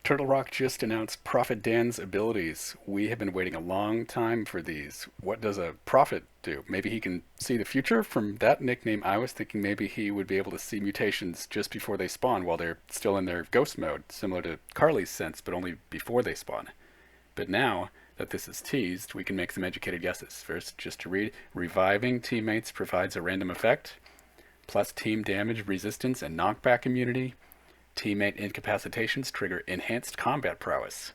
Turtle Rock just announced Prophet Dan's abilities. We have been waiting a long time for these. What does a prophet do? Maybe he can see the future? From that nickname, I was thinking maybe he would be able to see mutations just before they spawn while they're still in their ghost mode, similar to Carly's sense, but only before they spawn. But now that this is teased, we can make some educated guesses. First, just to read, reviving teammates provides a random effect, plus team damage resistance and knockback immunity. Teammate incapacitations trigger enhanced combat prowess.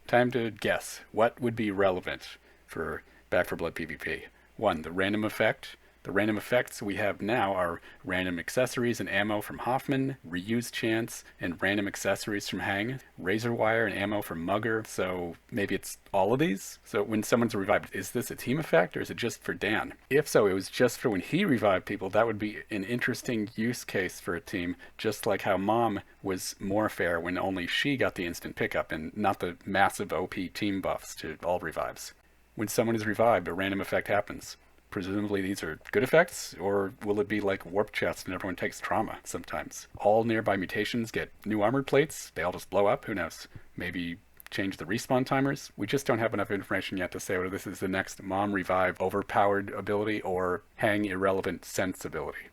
Time to guess. What would be relevant for Back for Blood PvP? 1. The random effect. The random effects we have now are random accessories and ammo from Hoffman, reuse chance, and random accessories from Hang, razor wire and ammo from Mugger, so maybe it's all of these? So when someone's revived, is this a team effect or is it just for Dan? If so, it was just for when he revived people, that would be an interesting use case for a team, just like how Mom was more fair when only she got the instant pickup and not the massive OP team buffs to all revives. When someone is revived, a random effect happens. Presumably these are good effects, or will it be like Warp Chest and everyone takes trauma sometimes? All nearby mutations get new armor plates, they all just blow up, who knows? Maybe change the respawn timers? We just don't have enough information yet to say whether this is the next Mom Revive overpowered ability or Hang irrelevant sense ability.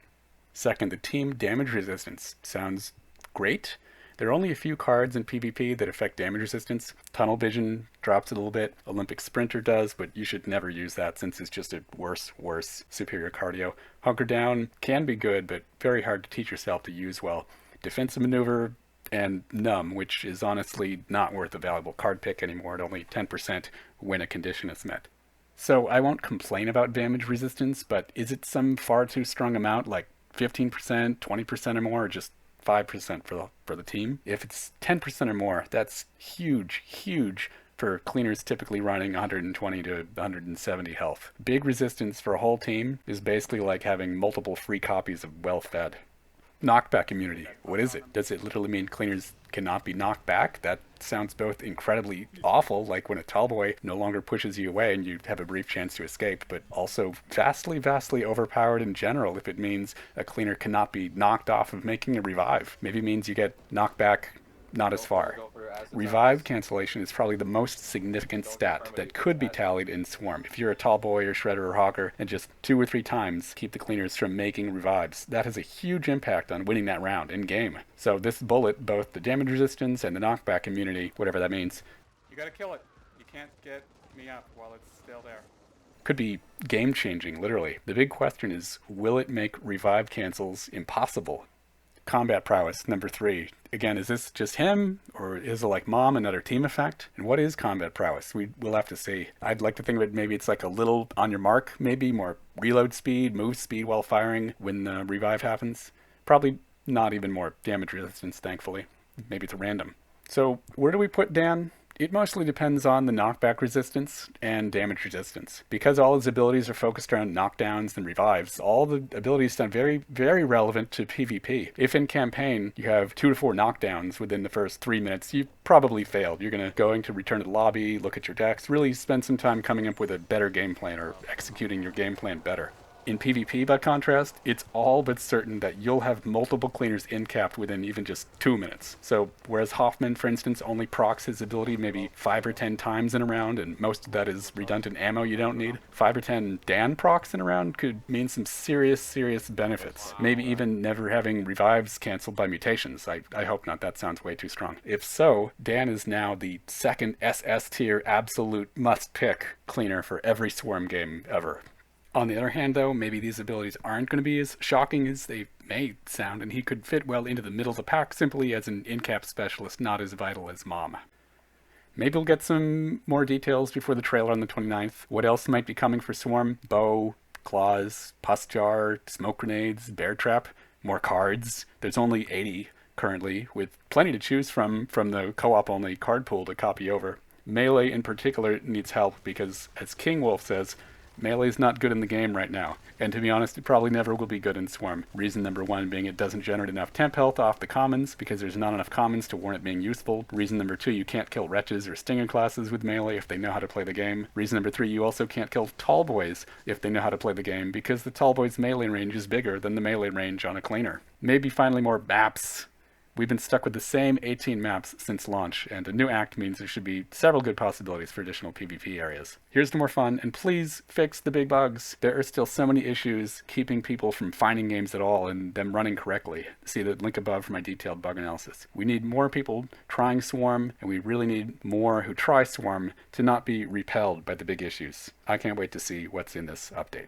Second, the team damage resistance sounds great. There are only a few cards in PvP that affect damage resistance. Tunnel Vision drops it a little bit. Olympic Sprinter does, but you should never use that since it's just a worse superior cardio. Hunker Down can be good, but very hard to teach yourself to use well. Defensive Maneuver and Numb, which is honestly not worth a valuable card pick anymore at only 10% when a condition is met. So I won't complain about damage resistance, but is it some far too strong amount, like 15%, 20% or more, or just 5% for the team? If it's 10% or more, that's huge for cleaners typically running 120 to 170 health. Big resistance for a whole team is basically like having multiple free copies of Well Fed. Knockback immunity. What is it? Does it literally mean cleaners cannot be knocked back? That sounds both incredibly awful, like when a tall boy no longer pushes you away and you have a brief chance to escape, but also vastly overpowered in general if it means a cleaner cannot be knocked off of making a revive. Maybe it means you get knocked back not as far. Revive cancellation is probably the most significant stat that could be tallied in Swarm. If you're a tall boy or Shredder or Hawker and just 2 or 3 times keep the cleaners from making revives, that has a huge impact on winning that round in game. So this bullet, both the damage resistance and the knockback immunity, whatever that means, You gotta kill it. You can't get me up while it's still there. could be game changing, literally. The big question is, will it make revive cancels impossible? Combat prowess, number 3. Again, is this just him, or is it like Mom, another team effect? And what is combat prowess? We'll have to see. I'd like to think of it maybe it's like a little on your mark, maybe more reload speed, move speed while firing when the revive happens. Probably not even more damage resistance, thankfully. Maybe it's random. So where do we put Dan? It mostly depends on the knockback resistance and damage resistance. Because all his abilities are focused around knockdowns and revives, all the abilities sound very relevant to PvP. If in campaign you have 2 to 4 knockdowns within the first 3 minutes, you've probably failed. You're going to return to the lobby, look at your decks, really spend some time coming up with a better game plan or executing your game plan better. In PvP, by contrast, it's all but certain that you'll have multiple cleaners in-capped within even just 2 minutes. So, whereas Hoffman, for instance, only procs his ability maybe 5 or 10 times in a round, and most of that is redundant ammo you don't need, 5 or 10 Dan procs in a round could mean some serious benefits. Maybe even never having revives canceled by mutations. I hope not, that sounds way too strong. If so, Dan is now the second SS tier absolute must-pick cleaner for every Swarm game ever. On the other hand, though, maybe these abilities aren't going to be as shocking as they may sound, and he could fit well into the middle of the pack simply as an in-cap specialist, not as vital as Mom. Maybe we'll get some more details before the trailer on the 29th. What else might be coming for Swarm? Bow, claws, pus jar, smoke grenades, bear trap, more cards. There's only 80 currently, with plenty to choose from the co-op only card pool to copy over. Melee in particular needs help because, as King Wolf says, Melee's not good in the game right now, and to be honest, it probably never will be good in Swarm. Reason number 1 being it doesn't generate enough temp health off the commons, because there's not enough commons to warrant it being useful. Reason number 2, you can't kill wretches or stinger classes with melee if they know how to play the game. Reason number 3, you also can't kill tall boys if they know how to play the game, because the tall boy's melee range is bigger than the melee range on a cleaner. Maybe finally more maps. We've been stuck with the same 18 maps since launch, and a new act means there should be several good possibilities for additional PvP areas. Here's to more fun, and please fix the big bugs. There are still so many issues keeping people from finding games at all and them running correctly. See the link above for my detailed bug analysis. We need more people trying Swarm, and we really need more who try Swarm to not be repelled by the big issues. I can't wait to see what's in this update.